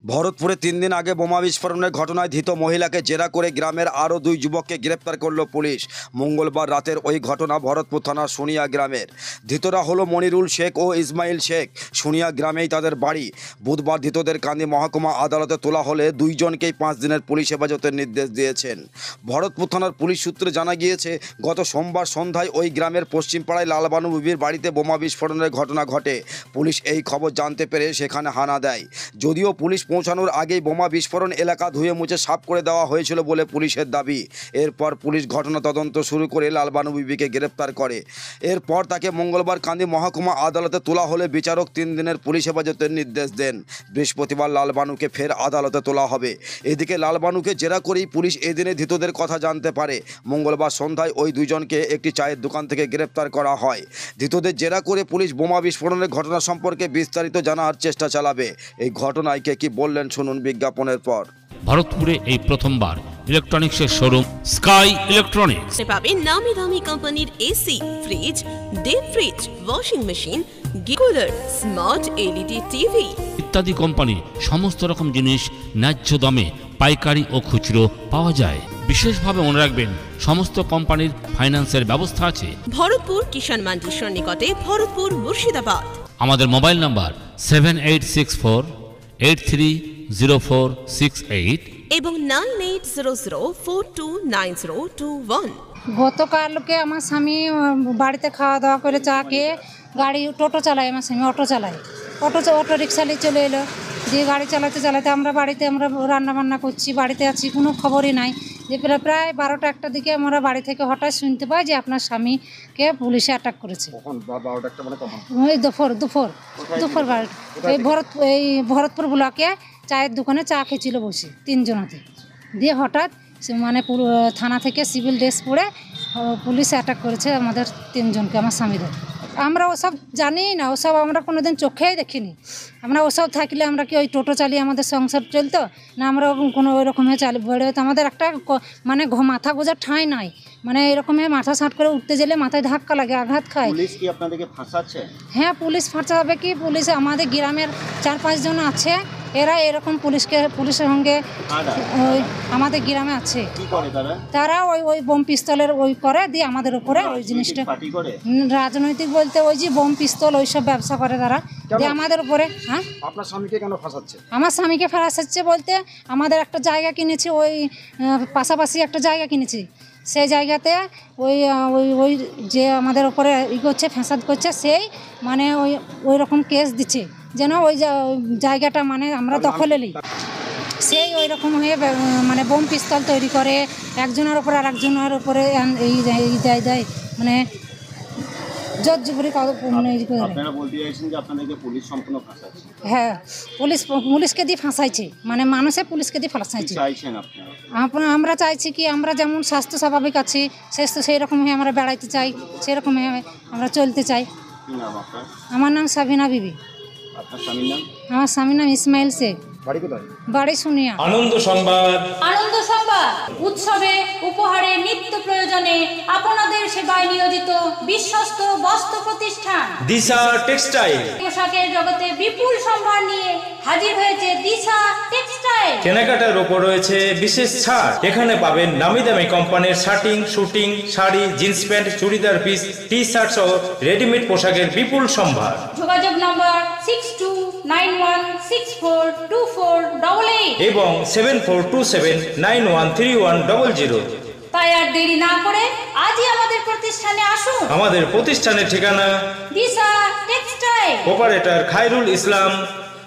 ভরতপুরে 3 দিন আগে বোমা বিস্ফোরণের ঘটনায় ধৃত মহিলাকে জেরা করে গ্রামের আরও 2 যুবককে গ্রেপ্তার করল পুলিশ। মঙ্গলবার রাতের ওই ঘটনা ভরতপুর থানার সুনিয়া গ্রামের। ধৃতরা হলো মনিরুল শেখ ও ইসমাইল শেখ। সুনিয়া গ্রামেই তাদের বাড়ি। বুধবার ধৃতদের কান্দি মহকুমা আদালতে তোলা হলে 2 জনকেই 5 দিনের পুলিশ হেফাজতের নির্দেশ দিয়েছেন। ভরতপুর থানার পুলিশ সূত্রে জানা গিয়েছে, গত সোমবার সন্ধ্যায় ওই গ্রামের পশ্চিমপাড়ায় লালবানু বিবির বাড়িতে বোমা বিস্ফোরণের ঘটনা ঘটে। পুলিশ এই খবর জানতে পেরে সেখানে হানা দেয়। যদিও পুলিশ পৌঁছানোর আগেই বোমা বিস্ফোরণ এলাকা ধুয়ে মুছে সাফ করে দেওয়া হয়েছিল বলে পুলিশের দাবি। এরপর পুলিশ ঘটনা তদন্ত শুরু করে লালবানু বিবিকে গ্রেপ্তার করে। এরপর তাকে মঙ্গলবার কান্দি মহকুমা আদালতে তোলা হলে বিচারক 3 দিনের পুলিশ হেফাজতের নির্দেশ দেন। বৃহস্পতিবার লালবানুকে ফের আদালতে তোলা হবে। এদিকে লালবানুকে জেরা করেই পুলিশ এদিনে ধৃতদের কথা জানতে পারে। মঙ্গলবার সন্ধ্যায় ওই 2 জনকে একটি চায়ের দোকান থেকে গ্রেপ্তার করা হয়। ধৃতদের জেরা করে পুলিশ বোমা বিস্ফোরণের ঘটনা সম্পর্কে বিস্তারিত জানার চেষ্টা চালাবে। এই ঘটনায় কে কি বললেন শুনুন বিজ্ঞাপনের পর। ভারতপুরে এই প্রথমবার ইলেকট্রনিক্সের শোরুম স্কাই ইলেকট্রনিক্স পাবেন নামি দামি কোম্পানির AC, fridge, deep fridge, washing machine, cooler, smart LED TV ইত্যাদি কোম্পানির সমস্ত রকম জিনিস ন্যায্য দামে পাইকারি ও খুচরো পাওয়া যায়। বিশেষভাবে মনে রাখবেন, সমস্ত কোম্পানির ফাইন্যান্সের ব্যবস্থা আছে। ভরতপুর কিষাণ মান্ডির সন্নিকটে, ভরতপুর, মুর্শিদাবাদ। আমাদের মোবাইল নাম্বার 7864830468 এবং 9800429021। গতকালকে আমার স্বামী বাড়িতে খাওয়া দাওয়া করে চা খেয়ে গাড়ি টোটো চালায়, আমার স্বামী অটো চালায়, অটো রিক্সা নিয়ে চলে এলো। দিয়ে গাড়ি চালাতে চালাতে আমরা রান্না বান্না করছি, বাড়িতে আছি, কোনো খবরই নাই। যে প্রায় 12টা-1টার দিকে আমরা বাড়ি থেকে হঠাৎ শুনতে পাই যে আপনার স্বামীকে পুলিশে অ্যাটাক করেছে। ওই দুপুর 12টা। এই ভরতপুর ব্লকে চায়ের দোকানে চা খেয়েছিল বসে 3 জনতে। দিয়ে হঠাৎ মানে থানা থেকে সিভিল ড্রেস পরে পুলিশ অ্যাটাক করেছে আমাদের 3 জনকে, আমার স্বামীদের। আমরা ওসব জানি না, ওসব আমরা কোনোদিন চোখেই দেখিনি। আমরা ওসব থাকলে আমরা কি ওই টোটো চালিয়ে আমাদের সংসার চলতো না? আমরা কোনো ওই রকমের বেড়ে হতো। আমাদের একটা মানে মাথা গোজার ঠাঁই নাই। মানে এরকমের মাথা সাঁট করে উঠতে গেলে মাথায় ধাক্কা লাগে, আঘাত খায়। পুলিশ কি আপনাদেরকে ফাঁসাচ্ছে? হ্যাঁ, পুলিশ ফাঁসাবে কি? পুলিশ আমাদের গ্রামের 4-5 জন আছে, এরা এরকম পুলিশের সঙ্গে ওই আমাদের গ্রামে আছে। তারা ওই বোম পিস্তলের ওই করে দিয়ে আমাদের উপরে ওই জিনিসটা রাজনৈতিক বলতে ওই যে বোম পিস্তল ওইসব ব্যবসা করে তারা, দিয়ে আমাদের উপরে। হ্যাঁ, আপনার স্বামীকে কেন ফাঁসাচ্ছে? আমার স্বামীকে ফাঁসাচ্ছে বলতে আমাদের একটা জায়গা কিনেছি, ওই পাশাপাশি একটা জায়গা কিনেছি। সেই জায়গাতে ওই ওই ওই যে আমাদের উপরে করছে, ফ্যাসাদ করছে, সেই মানে ওই রকম কেস দিচ্ছে যেন ওই জায়গাটা মানে আমরা দখলে নিই। সেই ওই রকম হয়ে মানে বোম পিস্তল তৈরি করে একজনের উপরে আর একজনের উপরে এই দেয় মানে জোরজবরি। হ্যাঁ, পুলিশকে দিয়ে ফাঁসাইছে, মানে মানুষে পুলিশকে দিয়ে ফাঁসাইছে। আমরা চাইছি কি, আমরা যেমন স্বাস্থ্য স্বাভাবিক আছি, সেই রকম হয়ে আমরা বেড়াইতে চাই, সেরকম হয়ে আমরা চলতে চাই। আমার নাম সাবিনা বিবি। আমার স্বামীর নাম ইসমাইল শেখ। বাড়ি সুনিয়া। আনন্দ সংবাদ উৎসবে, উপহারে, নিত্য প্রয়োজনে আপনাদের সেবায় নিয়োজিত বিশ্বস্ত বস্ত্র প্রতিষ্ঠান দিশা টেক্সটাইল। পোশাকের জগতে বিপুল সম্ভার নিয়ে হাজির হয়েছে দিশা টেক্সটাইল। কেনাকাটার উপর রয়েছে বিশেষ ছাড়। এখানে পাবেন নামি দামি কোম্পানির shirting, suiting, sari, jeans pants, churidar piece, T shirt সহ রেডিমেড পোশাকের বিপুল সম্ভার। যোগাযোগ নম্বর 6291642488 এবং 7427913100। তাই আর দেরি না করে আজই আমাদের প্রতিষ্ঠানে আসুন। আমাদের প্রতিষ্ঠানের ঠিকানা দিশা টেক্সটাইল, অপারেটর খায়রুল ইসলাম,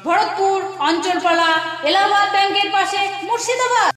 ভরতপুর অঞ্চলপালা, এলাহাবাদ ব্যাংকের পাশে, মুর্শিদাবাদ।